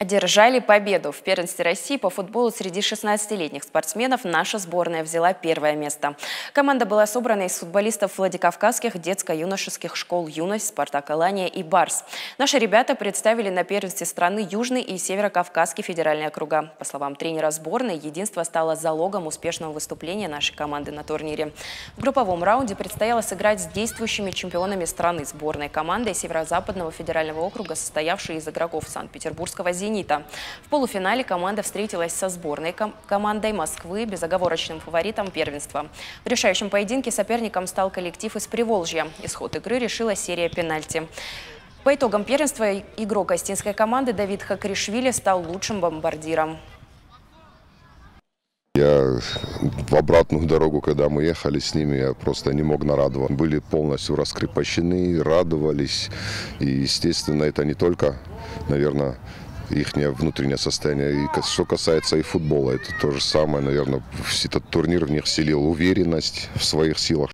Одержали победу. В первенстве России по футболу среди 16-летних спортсменов наша сборная взяла первое место. Команда была собрана из футболистов владикавказских детско-юношеских школ «Юность», «Спартак Алания» и «Барс». Наши ребята представили на первенстве страны Южный и Северо-Кавказский федеральные округа. По словам тренера сборной, единство стало залогом успешного выступления нашей команды на турнире. В групповом раунде предстояло сыграть с действующими чемпионами страны сборной командой Северо-Западного федерального округа, состоявшей из игроков Санкт-Петербургского «Зенита». В полуфинале команда встретилась со сборной командой Москвы, безоговорочным фаворитом первенства. В решающем поединке соперником стал коллектив из Приволжья. Исход игры решила серия пенальти. По итогам первенства игрок остинской команды Давид Хакришвили стал лучшим бомбардиром. Я в обратную дорогу, когда мы ехали с ними, я просто не мог нарадоваться. Были полностью раскрепощены, радовались. И, естественно, это не только, наверное, их внутреннее состояние. И что касается и футбола, это то же самое, наверное, этот турнир в них вселил уверенность в своих силах.